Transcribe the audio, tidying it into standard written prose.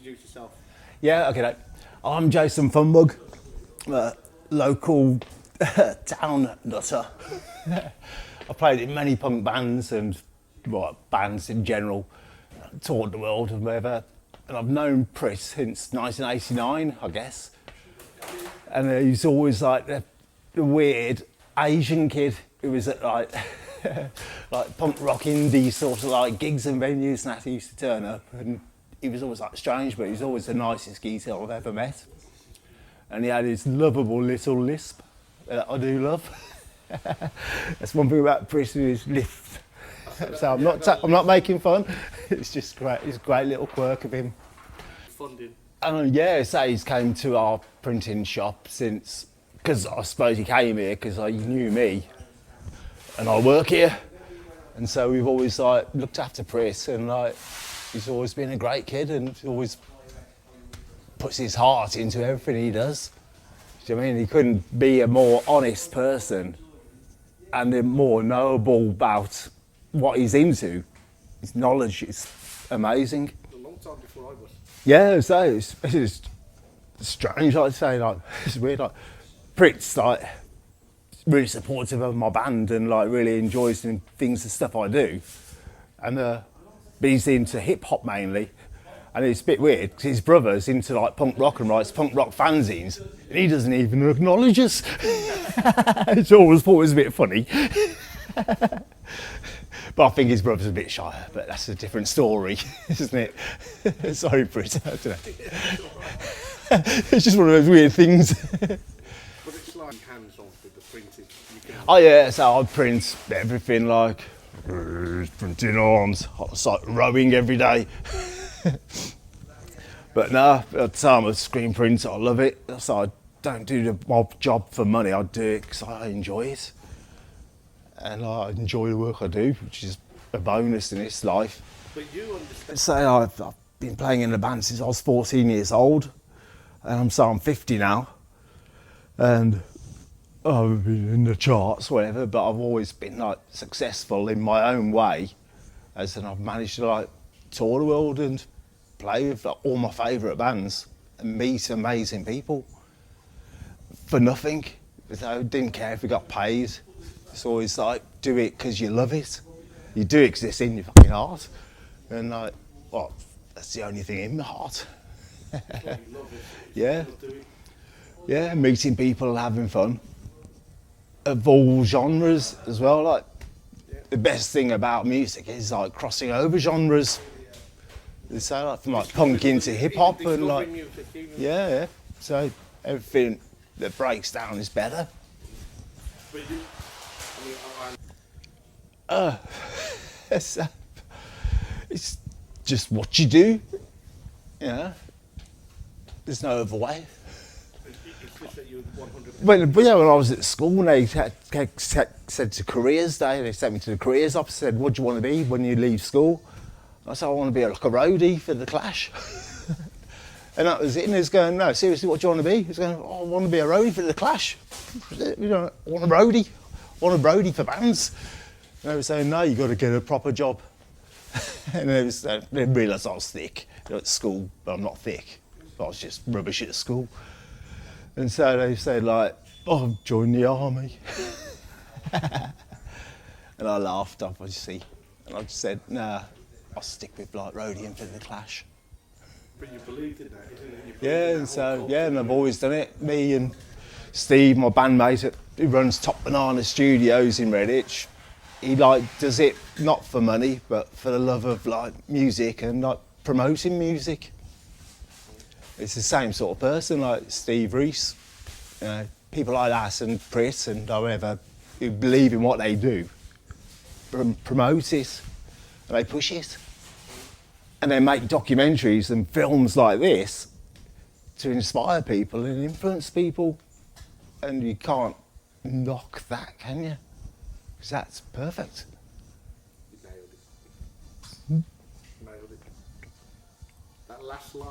introduce yourself? Yeah, okay. I'm Jason Funbug, local town nutter. I've played in many punk bands and bands in general, toured the world and whatever. And I've known Pritt since 1989, I guess. And he's always like the weird Asian kid who was at like like punk rock indie sort of like gigs and venues, and that he used to turn up. And he was always like strange, but he was always the nicest geezer I've ever met. And he had his lovable little lisp that I do love. That's one thing about Pritt, his lisp. So I'm not making fun. It's just great. It's a great little quirk of him. Funding. Yeah, so he's came to our printing shop since, because I suppose he came here because he knew me, and I work here, and so we've always like looked after Pritt, and like he's always been a great kid and always puts his heart into everything he does. Do you know what I mean? He couldn't be a more honest person and more knowable about what he's into. His knowledge is amazing. A long time before I was. Yeah, so it's strange, I'd say, like, it's weird, like, Pritt's, like, really supportive of my band and, like, really enjoys the things and stuff I do. And, but he's into hip-hop mainly, and it's a bit weird, because his brother's into, like, punk rock and writes punk rock fanzines, and he doesn't even acknowledge us. It's always thought it was a bit funny. But I think his brother's a bit shyer, but that's a different story, isn't it? Sorry, Pritt, I don't know. It's just one of those weird things. But it's like hands-on with the printing. Oh yeah, so I print everything, like printing arms, I was like rowing every day. But no, at the time of screen print, I love it. So I don't do my job for money, I do it because I enjoy it. And I enjoy the work I do, which is a bonus in this life. But you understand. So I've been playing in the band since I was 14 years old, and I'm 50 now, and I've been in the charts, whatever. But I've always been like successful in my own way, as in I've managed to like tour the world and play with like, all my favourite bands and meet amazing people for nothing. So I didn't care if we got paid. It's always like, do it because you love it. You do it because it's in your fucking heart. And like, well, that's the only thing in my heart. Yeah. Yeah, meeting people and having fun. Of all genres as well. Like, the best thing about music is like crossing over genres. So like from like punk into hip hop and like, yeah. So everything that breaks down is better. It's just what you do, you know. There's no other way. When I was at school, they said to careers day, they sent me to the careers office, said, what do you want to be when you leave school? I said, I want to be like a roadie for the Clash. And that was it, and he was going, no, seriously, what do you want to be? He was going, oh, I want to be a roadie for the Clash. You know, I want a roadie. I want a roadie for bands. And they were saying, no, you've got to get a proper job. And they realised I was thick at school, but I'm not thick. I was just rubbish at school. And so they said, like, oh, join the army. And I laughed, obviously. And I just said, nah, I'll stick with like roadieing for the Clash. But you believed in that, isn't it? Yeah, and so, yeah, and I've always done it. Me and Steve, my bandmate, who runs Top Banana Studios in Redditch, he like does it not for money, but for the love of like music and like promoting music. It's the same sort of person, like Steve Reese, you know, people like that, and Pritt and whoever who believe in what they do, promote it, and they push it, and they make documentaries and films like this to inspire people and influence people, and you can't knock that, can you? Because that's perfect. You nailed it. Nailed it. That last line.